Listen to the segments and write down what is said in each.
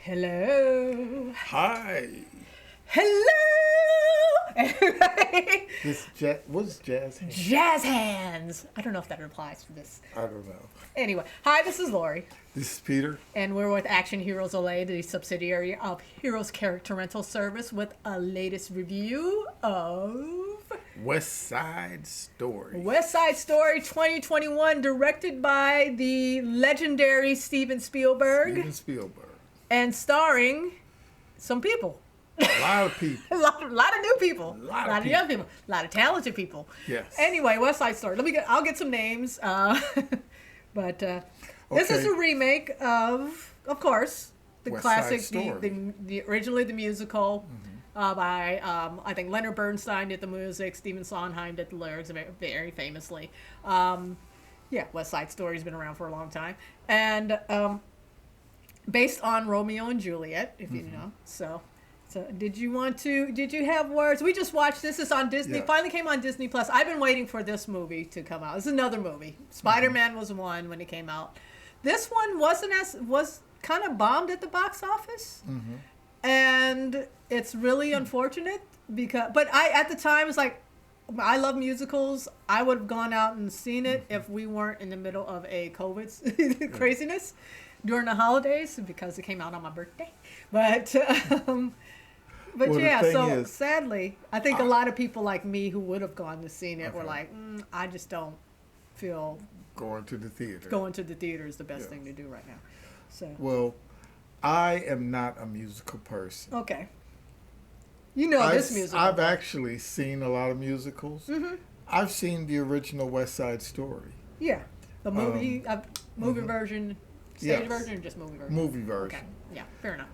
Hello. Hi. Hello. What's jazz hands? Jazz hands. I don't know if that applies for this. I don't know. Anyway, hi, this is Lori. This is Peter. And we're with Action Heroes Olay, the subsidiary of Heroes Character Rental Service, with a latest review of West Side Story. West Side Story 2021, directed by the legendary Steven Spielberg. And starring some people. A lot of people. a lot of new people. A lot of young people. A lot of talented people. Yes. Anyway, West Side Story. I'll get some names. But this is a remake of course, the West classic, Side Story. the originally the musical by I think Leonard Bernstein did the music, Stephen Sondheim did the lyrics very famously. West Side Story's been around for a long time, and based on Romeo and Juliet, if you know. So did you have words? We just watched this. It's on Disney. Yes. Finally came on Disney Plus. I've been waiting for this movie to come out. It's another movie. Spider-Man was one when it came out. This one was kind of bombed at the box office. And it's really unfortunate but I at the time was like, I love musicals. I would have gone out and seen it if we weren't in the middle of a COVID craziness during the holidays, because it came out on my birthday. But sadly, I think a lot of people like me who would have gone to seen it were like, I just don't feel going to the theater. Going to the theater is the best thing to do right now. So well, I am not a musical person. Okay. You know this musical. I've actually seen a lot of musicals. I've seen the original West Side Story. Yeah, the movie version, stage version, or just movie version? Movie version. Okay. Yeah, fair enough.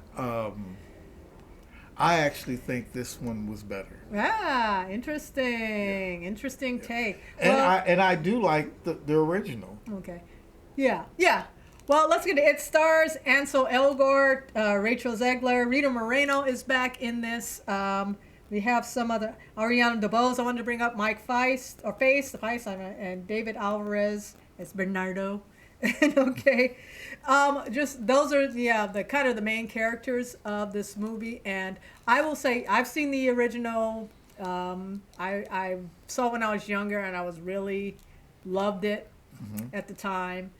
I actually think this one was better. Ah, interesting. Yeah. Interesting take. And I do like the original. Okay. Yeah. Well, let's get it. It stars Ansel, Elgort, Rachel Zegler. Rita Moreno is back in this. We have some other Ariana DeBose. I wanted to bring up Faist, and David Alvarez as Bernardo. Okay. Just those are the kind of the main characters of this movie, and I will say I've seen the original. I saw when I was younger, and I was really loved it at the time.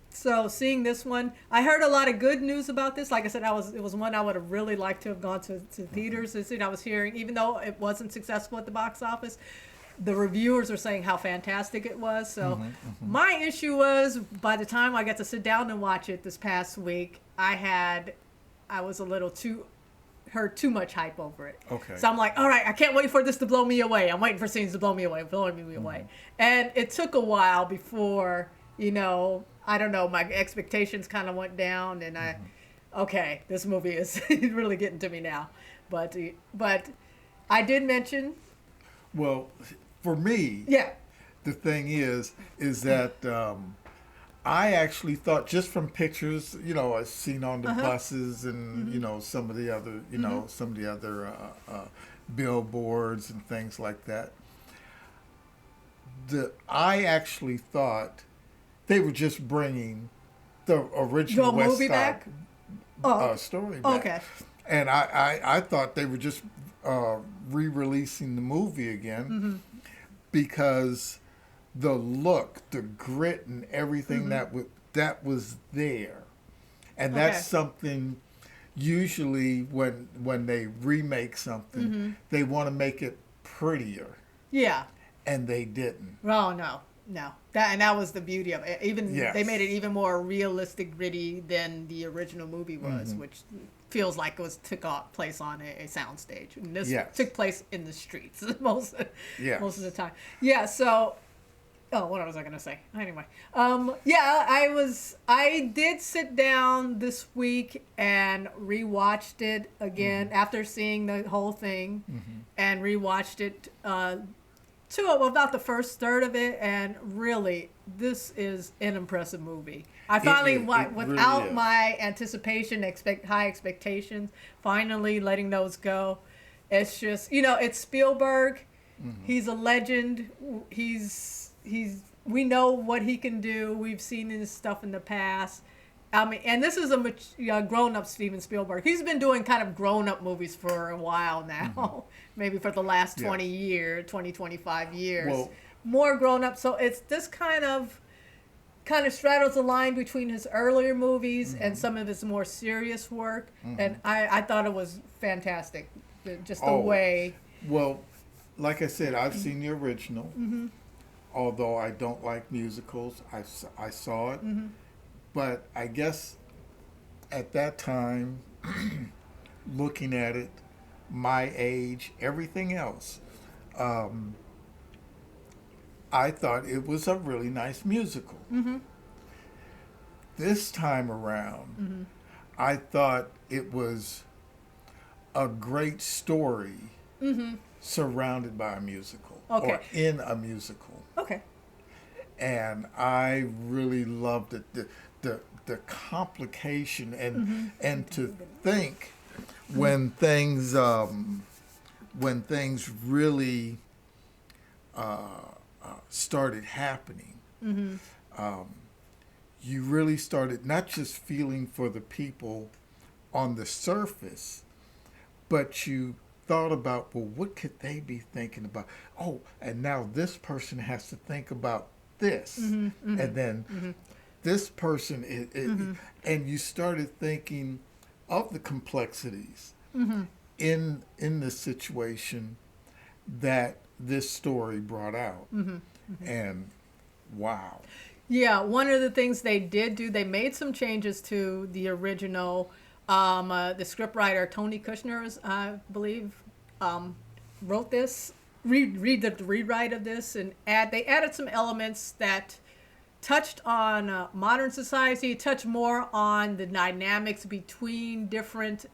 So seeing this one, I heard a lot of good news about this. Like I said, it was one I would have really liked to have gone to theaters to see. I was hearing, even though it wasn't successful at the box office, the reviewers are saying how fantastic it was. So my issue was, by the time I got to sit down and watch it this past week, I was a little heard too much hype over it. Okay. So I'm like, all right, I can't wait for this to blow me away. I'm waiting for scenes to blow me away. And it took a while before, I don't know, my expectations kind of went down, and okay, this movie is really getting to me now. But I did mention. Well, for me, the thing is that I actually thought, just from pictures, I've seen on the buses and some of the other, billboards and things like that. I actually thought they were just bringing the original West Side Story back. Okay. And I thought they were just re-releasing the movie again because the look, the grit, and everything that was there, and that's something. Usually, when they remake something, they want to make it prettier. Yeah. And they didn't. Oh no. That was the beauty of it. They made it even more realistic, gritty than the original movie was, which feels like it took place on a soundstage. And this took place in the streets most of the time. Yeah. So, what was I gonna say? Anyway, I did sit down this week and rewatched it again after seeing the whole thing, and rewatched it to about the first third of it, and really, this is an impressive movie. I finally, without really my anticipation, high expectations, finally letting those go. It's just, it's Spielberg. He's a legend. We know what he can do. We've seen his stuff in the past. I mean, and this is a grown-up Steven Spielberg. He's been doing kind of grown-up movies for a while now, maybe for the last 25 years. Well, more grown-up. So it's this kind of straddles the line between his earlier movies and some of his more serious work. And I thought it was fantastic, just the way. Well, like I said, I've seen the original. Although I don't like musicals, I saw it. But I guess at that time, looking at it, my age, everything else, I thought it was a really nice musical. This time around, I thought it was a great story surrounded by a musical or in a musical. Okay. And I really loved it. The complication and to think when things really started happening, you really started not just feeling for the people on the surface, but you thought about, well, what could they be thinking about? Oh, and now this person has to think about this, and then this person and you started thinking of the complexities in the situation that this story brought out. And wow. Yeah, one of the things they did do, they made some changes to the original. The scriptwriter Tony Kushner, I believe, wrote this, read the rewrite of this, and they added some elements that touched on modern society, touched more on the dynamics between different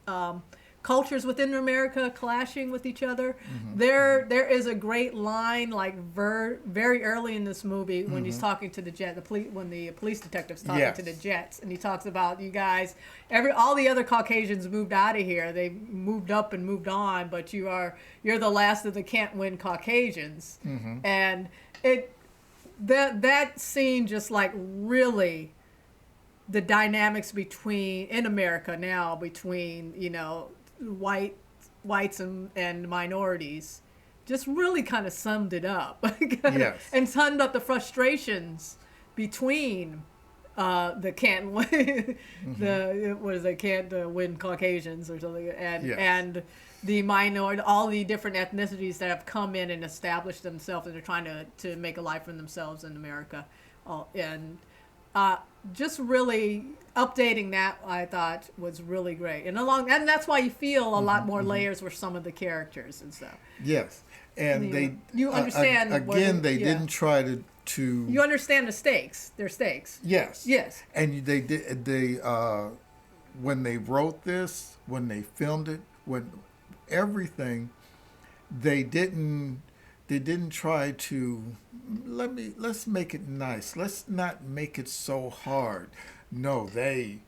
cultures within America clashing with each other. There is a great line, like very early in this movie when he's talking to the jet, when the police detective's talking to the jets, and he talks about, you guys, all the other Caucasians moved out of here. They moved up and moved on, but you're the last of the can't win Caucasians. And that scene just like really the dynamics in America now between, whites and minorities just really kind of summed it up. And summed up the frustrations between the can't win can't win Caucasians or something, and the minority, all the different ethnicities that have come in and established themselves and are trying to make a life for themselves in America, and just really updating that, I thought, was really great. And that's why you feel a lot more layers with some of the characters and stuff. Yes, and you understand again. They didn't try to. You understand the stakes. Their stakes. Yes. Yes. And they did. When they wrote this, when they filmed it, when everything, they didn't try to let's make it nice. Let's not make it so hard. No, they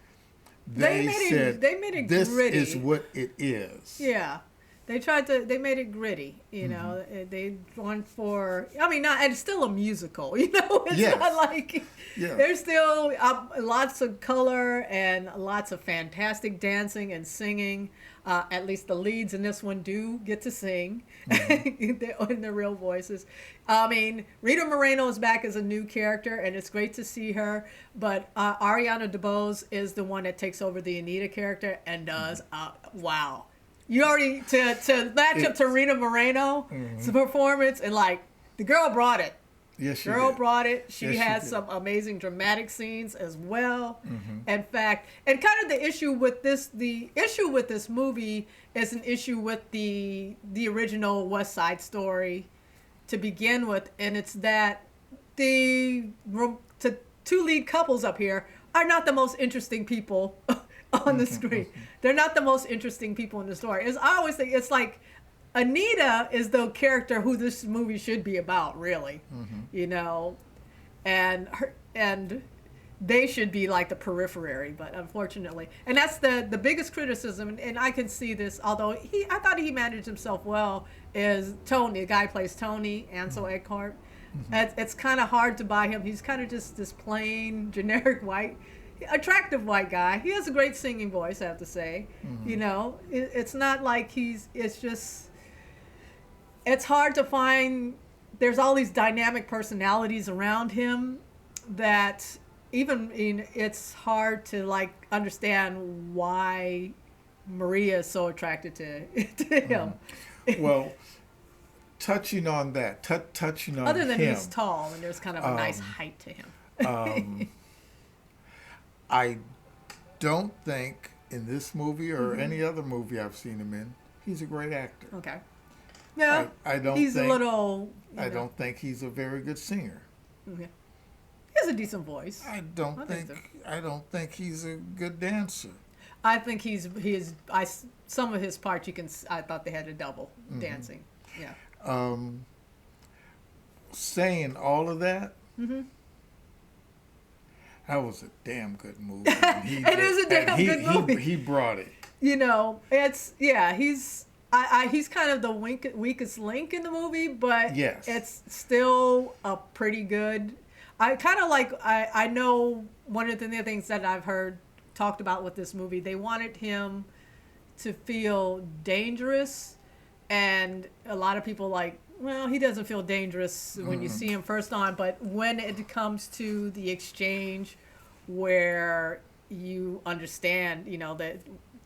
said they made it this gritty. is what it is. Yeah. They made it gritty, they went for, and it's still a musical, it's not like, there's still lots of color and lots of fantastic dancing and singing. At least the leads in this one do get to sing in their real voices. Rita Moreno is back as a new character, and it's great to see her, but Ariana DeBose is the one that takes over the Anita character and does, wow. You already, to match up to Rita Moreno's performance, and the girl brought it. Yes, she girl did. brought it. She Yes, has some amazing dramatic scenes as well. In fact, and kind of the issue with this movie is an issue with the original West Side Story to begin with, and it's that the two lead couples up here are not the most interesting people on the screen. They're not the most interesting people in the story. I always think it's like Anita is the character who this movie should be about, really. And they should be like the periphery, but unfortunately, and that's the biggest criticism. And I can see this, although I thought he managed himself well. Is Tony, the guy who plays Tony, Ansel Elgort. It's kind of hard to buy him. He's kind of just this plain, generic white attractive white guy. He has a great singing voice, I have to say. Mm-hmm. You know, it's not like it's just, it's hard to find, there's all these dynamic personalities around him that it's hard to like understand why Maria is so attracted to him. Mm-hmm. Well, touching on that, touching on other than him, he's tall and there's kind of a nice height to him. I don't think in this movie or Mm-hmm. any other movie I've seen him in, he's a great actor. Okay. Yeah, I don't he's think, a little. I don't think he's a very good singer. Okay. He has a decent voice. I don't think he's a good dancer. I think some of his parts I thought they had a double dancing. Yeah. Saying all of that, that was a damn good movie. It is a damn good movie. He brought it. You know, he's kind of the weakest link in the movie, but yes, it's still a pretty good. I kind of like. I know one of the things that I've heard talked about with this movie. They wanted him to feel dangerous, and a lot of people like. Well, he doesn't feel dangerous when you see him first on, but when it comes to the exchange where you understand, that,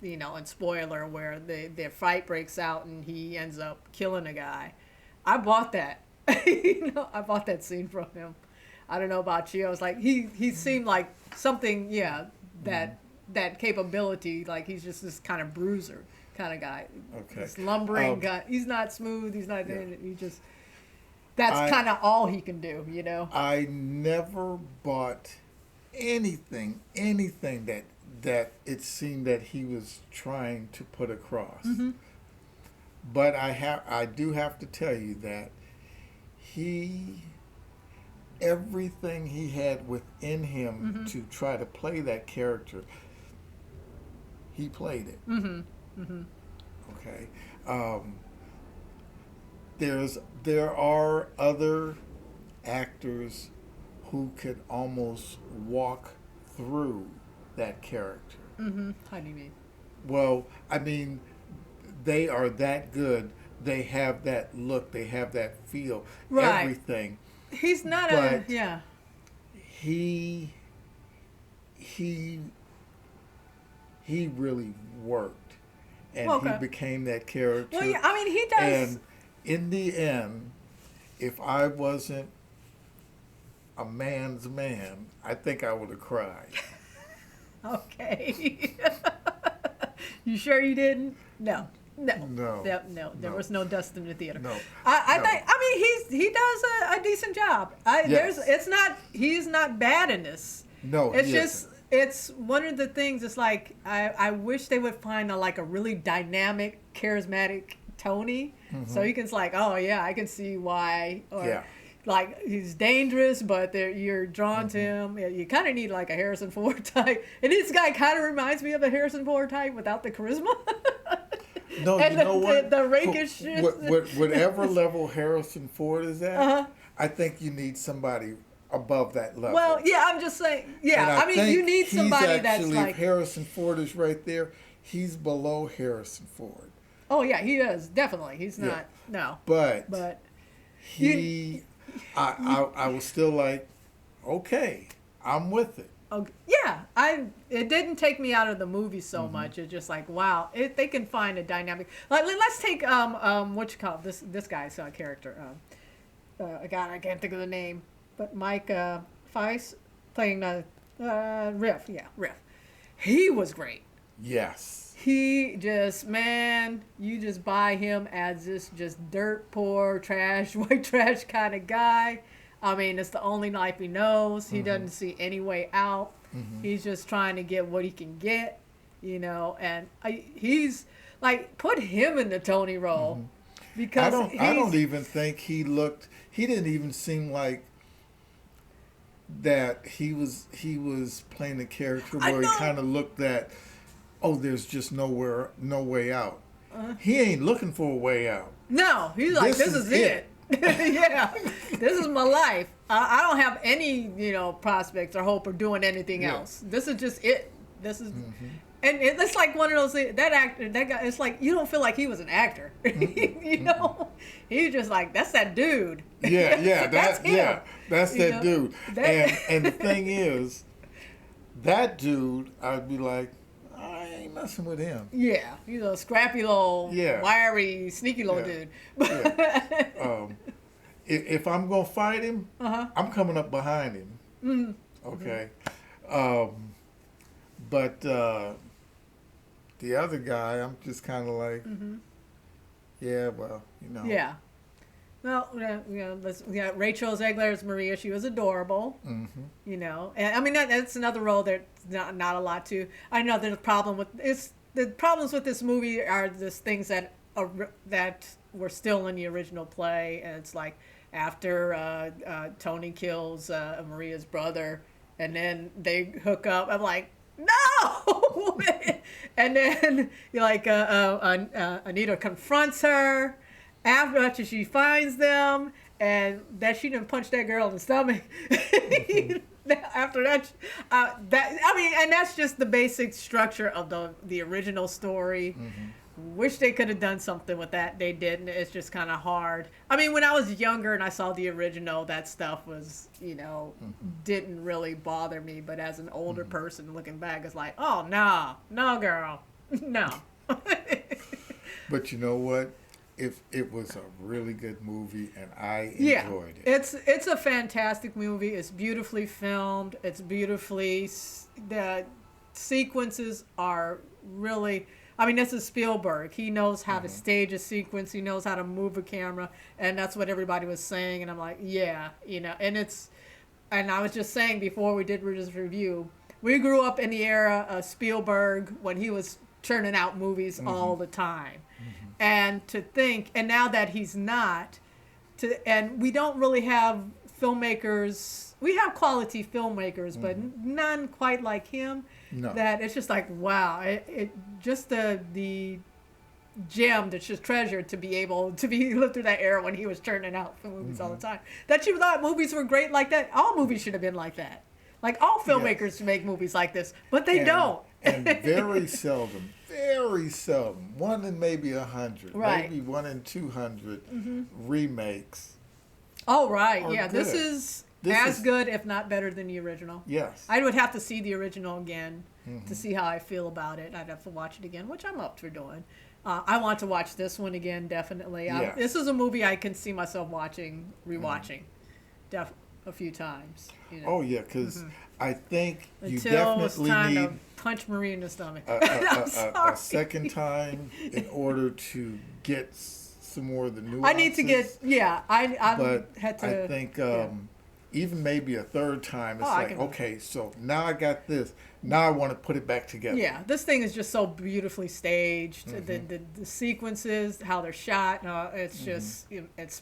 and spoiler, where their fight breaks out and he ends up killing a guy, I bought that. I bought that scene from him. I don't know about you. I was like, he seemed like something, that capability, like he's just this kind of bruiser kind of guy. Okay. This lumbering guy. He's not smooth. He's not. He just. That's kind of all he can do. I never bought anything that it seemed that he was trying to put across. Mm-hmm. But I do have to tell you that everything he had within him to try to play that character, he played it. Mm-hmm. Mm-hmm. Okay. There are other actors who could almost walk through that character. Mm-hmm. How do you mean? Well, I mean, they are that good. They have that look. They have that feel. Right. Everything. He's not But He really worked. And okay. he became that character. Well, yeah, I mean, he does. And in the end, if I wasn't a man's man, I think I would have cried. Okay. You sure you didn't? No. There was no dust in the theater. No. I think. I mean, he does a decent job. Yes. He's not bad in this. No, it's just. It's one of the things. It's like I wish they would find a really dynamic, charismatic Tony, so he can like, oh yeah, I can see why. Or, like he's dangerous, but you're drawn to him. You kind of need like a Harrison Ford type, and this guy kind of reminds me of a Harrison Ford type without the charisma. No, and you know what? The rakish. Whatever level Harrison Ford is at, I think you need somebody above that level. Well, yeah, I'm just saying. Yeah, I mean, you need somebody that's like. If Harrison Ford is right there, he's below Harrison Ford. Oh yeah, he is definitely. He's not. No. But I was still like, okay, I'm with it. Okay. Yeah, it didn't take me out of the movie so much. It's just like, wow, they can find a dynamic. Like, let's take what you call it, this guy's character. God, I can't think of the name, but Mike Faist playing Riff. Yeah, Riff. He was great. Yes. He just, man, you just buy him as this just dirt poor trash, white trash kind of guy. I mean, it's the only life he knows. He doesn't see any way out. He's just trying to get what he can get, and he's like, put him in the Tony role. Because I don't even think he didn't even seem like that he was playing a character where he kind of looked that, oh, there's just no way out. He ain't looking for a way out. No, he's like, this is it. Yeah, this is my life. I don't have any, prospects or hope or doing anything Yeah. else. This is just it. This is, and it's like one of those things, that actor, that guy. It's like you don't feel like he was an actor. He's just like, that's that dude. Yeah, that's him. that's You that know? dude. That- And the thing is, that dude, I'd be like, I ain't messing with him. Yeah, he's a scrappy little, Yeah. wiry, sneaky little Yeah. dude. If I'm gonna fight him, I'm coming up behind him. Okay, but the other guy, I'm just kind of like, yeah, well, Yeah. Well, we got Rachel Zegler as Maria. She was adorable. And I mean that's another role that's not a lot to. I know there's a problem with the problems with this movie are just things that were still in the original play, and it's like after Tony kills Maria's brother, and then they hook up. I'm like, no. And then Anita confronts her after she finds them, and that she didn't punch that girl in the stomach. After that, and that's just the basic structure of the original story. Wish they could have done something with that. They didn't. It's just kind of hard. I mean, when I was younger and I saw the original, that stuff was, didn't really bother me. But as an older person looking back, it's like, oh, no, girl, no. But you know what? It was a really good movie, and I enjoyed it. It's a fantastic movie. It's beautifully filmed. It's beautifully, the sequences are really, I mean, this is Spielberg. He knows how to stage a sequence. He knows how to move a camera, and that's what everybody was saying. And I'm like, yeah, and I was just saying before we did this review, we grew up in the era of Spielberg when he was churning out movies all the time. And to think, and now that he's not, and we don't really have filmmakers, we have quality filmmakers, but none quite like him. No. That it's just like, wow, it just the gem that's just treasured to be able to be lived through that era when he was churning out movies all the time. That you thought movies were great like that. All movies should have been like that. Like all filmmakers should make movies like this, but they don't. And very seldom, one in maybe 100, Right. maybe 1 in 200 remakes. Oh, right. Are Yeah, good. this is good, if not better than the original. Yes. I would have to see the original again to see how I feel about it. I'd have to watch it again, which I'm up for doing. I want to watch this one again, definitely. Yes. This is a movie I can see myself rewatching a few times. Oh, yeah, because I think you Until it's definitely time need to punch Marie in the stomach. a second time in order to get some more of the nuances. I need to get, But had to. I think even maybe a third time, it's like, okay, so now I got this. Now I want to put it back together. Yeah, this thing is just so beautifully staged. The sequences, how they're shot, it's just, it's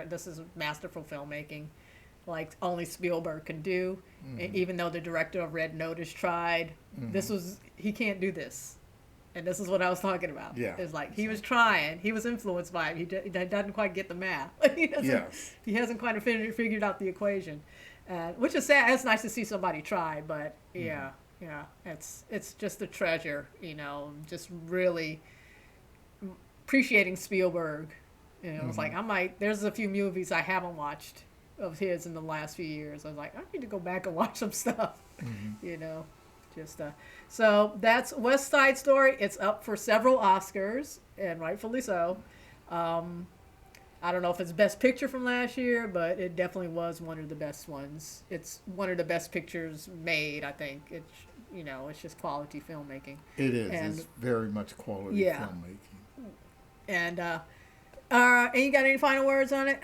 this is masterful filmmaking. Like only Spielberg can do. Even though the director of Red Notice tried, he can't do this. And this is what I was talking about. Yeah. It's like he was trying. He was influenced by it. He doesn't quite get the math. He hasn't quite figured out the equation, which is sad. It's nice to see somebody try, but yeah, it's just a treasure. Just really appreciating Spielberg. It's like there's a few movies I haven't watched of his in the last few years. I was like, I need to go back and watch some stuff. So that's West Side Story. It's up for several Oscars, and rightfully so. I don't know if it's Best Picture from last year, but it definitely was one of the best ones. It's one of the best pictures made, I think. It's just quality filmmaking. It is. And, it's very much quality filmmaking. And you got any final words on it?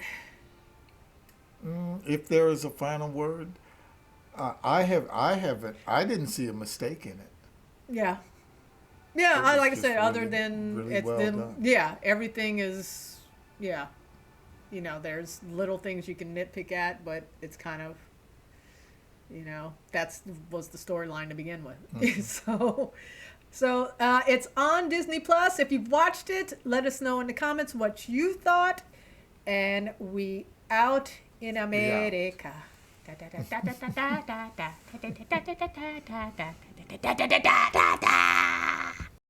If there is a final word, I didn't see a mistake in it. Yeah. It was like I just said, really, other than really it's well done. everything is, there's little things you can nitpick at, but it's kind of, was the storyline to begin with. So it's on Disney Plus. If you've watched it, let us know in the comments what you thought, and we out in America.